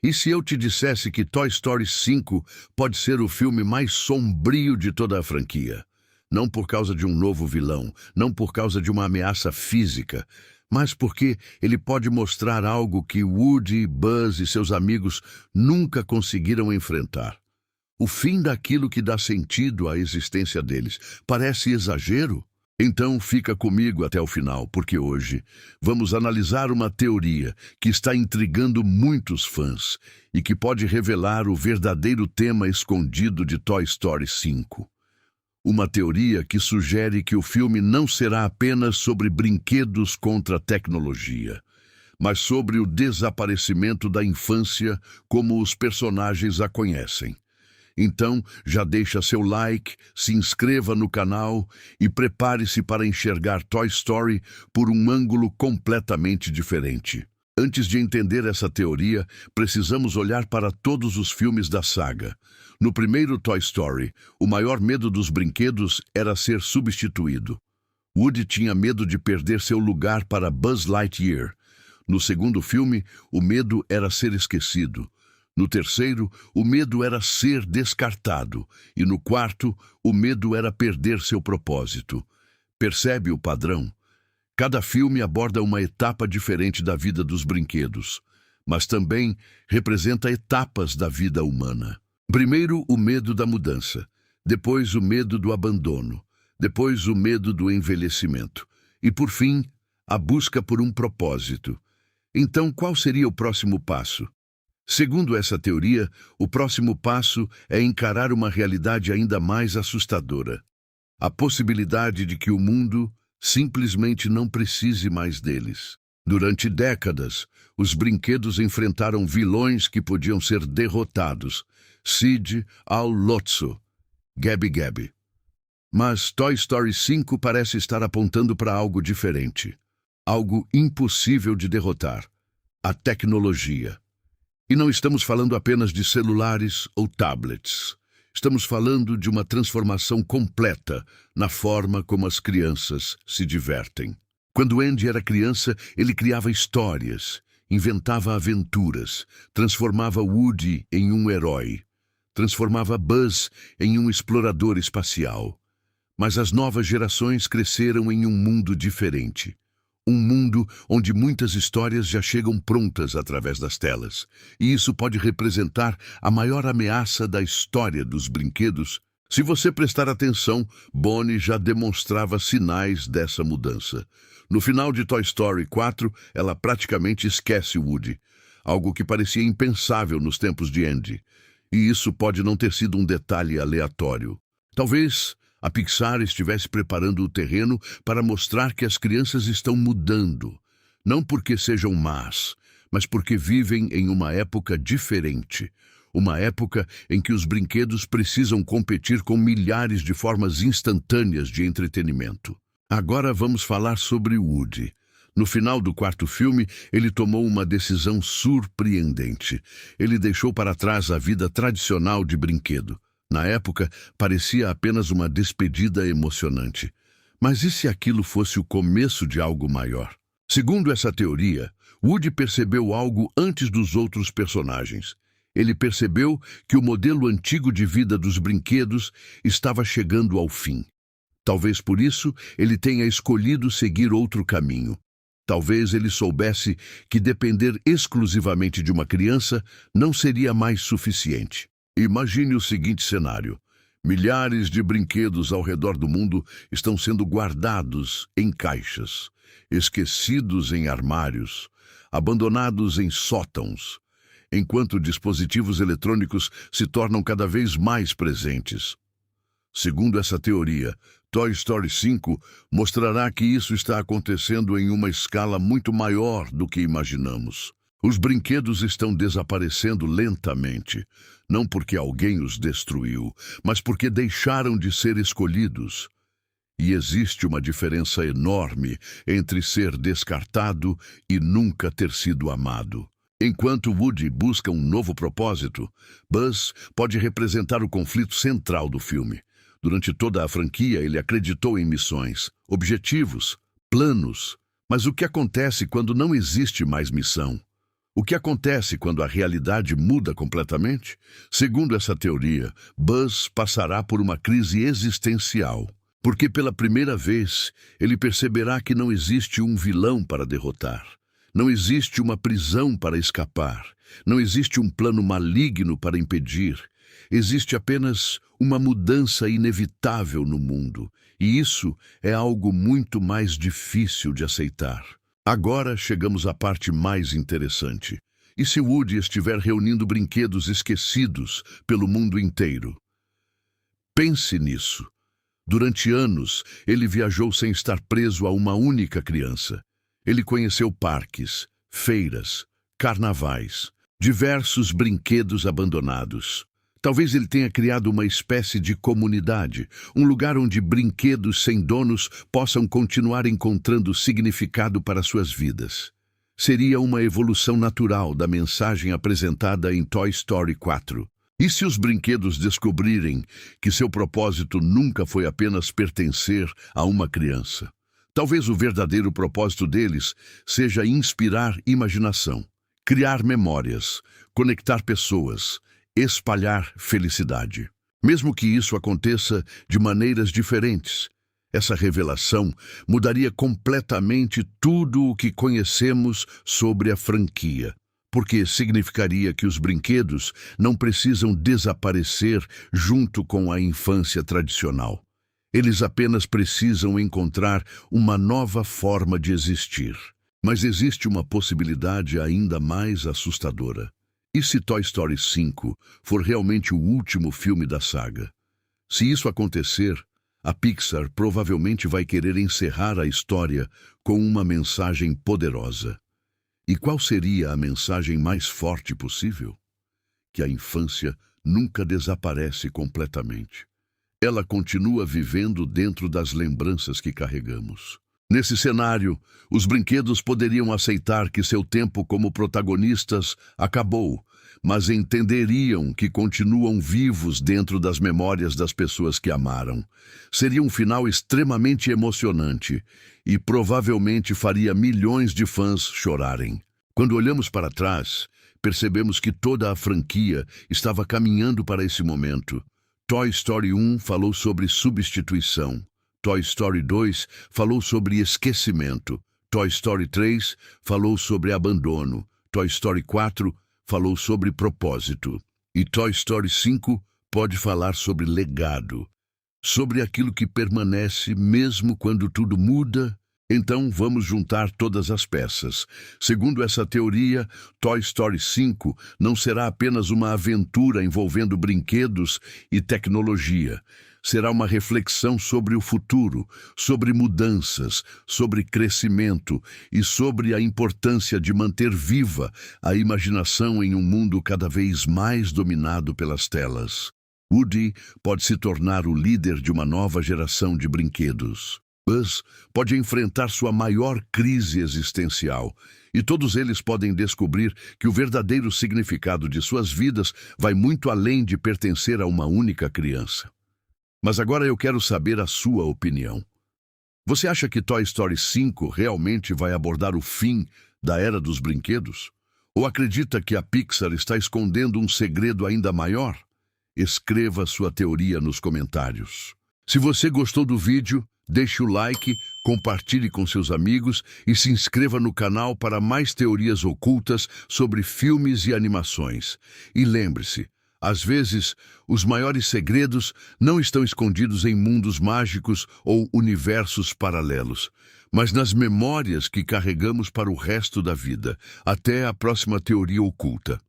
E se eu te dissesse que Toy Story 5 pode ser o filme mais sombrio de toda a franquia? Não por causa de um novo vilão, não por causa de uma ameaça física, mas porque ele pode mostrar algo que Woody, Buzz e seus amigos nunca conseguiram enfrentar. O fim daquilo que dá sentido à existência deles. Parece exagero? Então fica comigo até o final, porque hoje vamos analisar uma teoria que está intrigando muitos fãs e que pode revelar o verdadeiro tema escondido de Toy Story 5. Uma teoria que sugere que o filme não será apenas sobre brinquedos contra a tecnologia, mas sobre o desaparecimento da infância como os personagens a conhecem. Então, já deixa seu like, se inscreva no canal e prepare-se para enxergar Toy Story por um ângulo completamente diferente. Antes de entender essa teoria, precisamos olhar para todos os filmes da saga. No primeiro Toy Story, o maior medo dos brinquedos era ser substituído. Woody tinha medo de perder seu lugar para Buzz Lightyear. No segundo filme, o medo era ser esquecido. No terceiro, o medo era ser descartado. E no quarto, o medo era perder seu propósito. Percebe o padrão? Cada filme aborda uma etapa diferente da vida dos brinquedos, mas também representa etapas da vida humana. Primeiro, o medo da mudança. Depois, o medo do abandono. Depois, o medo do envelhecimento. E, por fim, a busca por um propósito. Então, qual seria o próximo passo? Segundo essa teoria, o próximo passo é encarar uma realidade ainda mais assustadora. A possibilidade de que o mundo simplesmente não precise mais deles. Durante décadas, os brinquedos enfrentaram vilões que podiam ser derrotados. Sid, Al Lotso, Gabby Gabby. Mas Toy Story 5 parece estar apontando para algo diferente. Algo impossível de derrotar. A tecnologia. E não estamos falando apenas de celulares ou tablets. Estamos falando de uma transformação completa na forma como as crianças se divertem. Quando Andy era criança, ele criava histórias, inventava aventuras, transformava Woody em um herói, transformava Buzz em um explorador espacial. Mas as novas gerações cresceram em um mundo diferente. Um mundo onde muitas histórias já chegam prontas através das telas. E isso pode representar a maior ameaça da história dos brinquedos. Se você prestar atenção, Bonnie já demonstrava sinais dessa mudança. No final de Toy Story 4, ela praticamente esquece Woody, algo que parecia impensável nos tempos de Andy. E isso pode não ter sido um detalhe aleatório. Talvez a Pixar estivesse preparando o terreno para mostrar que as crianças estão mudando, não porque sejam más, mas porque vivem em uma época diferente, uma época em que os brinquedos precisam competir com milhares de formas instantâneas de entretenimento. Agora vamos falar sobre Woody. No final do quarto filme, ele tomou uma decisão surpreendente. Ele deixou para trás a vida tradicional de brinquedo. Na época, parecia apenas uma despedida emocionante. Mas e se aquilo fosse o começo de algo maior? Segundo essa teoria, Woody percebeu algo antes dos outros personagens. Ele percebeu que o modelo antigo de vida dos brinquedos estava chegando ao fim. Talvez por isso ele tenha escolhido seguir outro caminho. Talvez ele soubesse que depender exclusivamente de uma criança não seria mais suficiente. Imagine o seguinte cenário. Milhares de brinquedos ao redor do mundo estão sendo guardados em caixas, esquecidos em armários, abandonados em sótãos, enquanto dispositivos eletrônicos se tornam cada vez mais presentes. Segundo essa teoria, Toy Story 5 mostrará que isso está acontecendo em uma escala muito maior do que imaginamos. Os brinquedos estão desaparecendo lentamente, não porque alguém os destruiu, mas porque deixaram de ser escolhidos. E existe uma diferença enorme entre ser descartado e nunca ter sido amado. Enquanto Woody busca um novo propósito, Buzz pode representar o conflito central do filme. Durante toda a franquia, ele acreditou em missões, objetivos, planos. Mas o que acontece quando não existe mais missão? O que acontece quando a realidade muda completamente? Segundo essa teoria, Buzz passará por uma crise existencial, porque pela primeira vez ele perceberá que não existe um vilão para derrotar, não existe uma prisão para escapar, não existe um plano maligno para impedir, existe apenas uma mudança inevitável no mundo, e isso é algo muito mais difícil de aceitar. Agora chegamos à parte mais interessante. E se Woody estiver reunindo brinquedos esquecidos pelo mundo inteiro? Pense nisso. Durante anos, ele viajou sem estar preso a uma única criança. Ele conheceu parques, feiras, carnavais, diversos brinquedos abandonados. Talvez ele tenha criado uma espécie de comunidade, um lugar onde brinquedos sem donos possam continuar encontrando significado para suas vidas. Seria uma evolução natural da mensagem apresentada em Toy Story 4. E se os brinquedos descobrirem que seu propósito nunca foi apenas pertencer a uma criança? Talvez o verdadeiro propósito deles seja inspirar imaginação, criar memórias, conectar pessoas, espalhar felicidade. Mesmo que isso aconteça de maneiras diferentes, essa revelação mudaria completamente tudo o que conhecemos sobre a franquia, porque significaria que os brinquedos não precisam desaparecer junto com a infância tradicional. Eles apenas precisam encontrar uma nova forma de existir. Mas existe uma possibilidade ainda mais assustadora. E se Toy Story 5 for realmente o último filme da saga? Se isso acontecer, a Pixar provavelmente vai querer encerrar a história com uma mensagem poderosa. E qual seria a mensagem mais forte possível? Que a infância nunca desaparece completamente. Ela continua vivendo dentro das lembranças que carregamos. Nesse cenário, os brinquedos poderiam aceitar que seu tempo como protagonistas acabou, mas entenderiam que continuam vivos dentro das memórias das pessoas que amaram. Seria um final extremamente emocionante e provavelmente faria milhões de fãs chorarem. Quando olhamos para trás, percebemos que toda a franquia estava caminhando para esse momento. Toy Story 1 falou sobre substituição. Toy Story 2 falou sobre esquecimento. Toy Story 3 falou sobre abandono. Toy Story 4 falou sobre propósito. E Toy Story 5 pode falar sobre legado, sobre aquilo que permanece mesmo quando tudo muda. Então vamos juntar todas as peças. Segundo essa teoria, Toy Story 5 não será apenas uma aventura envolvendo brinquedos e tecnologia. Será uma reflexão sobre o futuro, sobre mudanças, sobre crescimento e sobre a importância de manter viva a imaginação em um mundo cada vez mais dominado pelas telas. Woody pode se tornar o líder de uma nova geração de brinquedos. Buzz pode enfrentar sua maior crise existencial, e todos eles podem descobrir que o verdadeiro significado de suas vidas vai muito além de pertencer a uma única criança. Mas agora eu quero saber a sua opinião. Você acha que Toy Story 5 realmente vai abordar o fim da era dos brinquedos? Ou acredita que a Pixar está escondendo um segredo ainda maior? Escreva sua teoria nos comentários. Se você gostou do vídeo, deixe o like, compartilhe com seus amigos e se inscreva no canal para mais teorias ocultas sobre filmes e animações. E lembre-se, às vezes, os maiores segredos não estão escondidos em mundos mágicos ou universos paralelos, mas nas memórias que carregamos para o resto da vida. Até a próxima teoria oculta.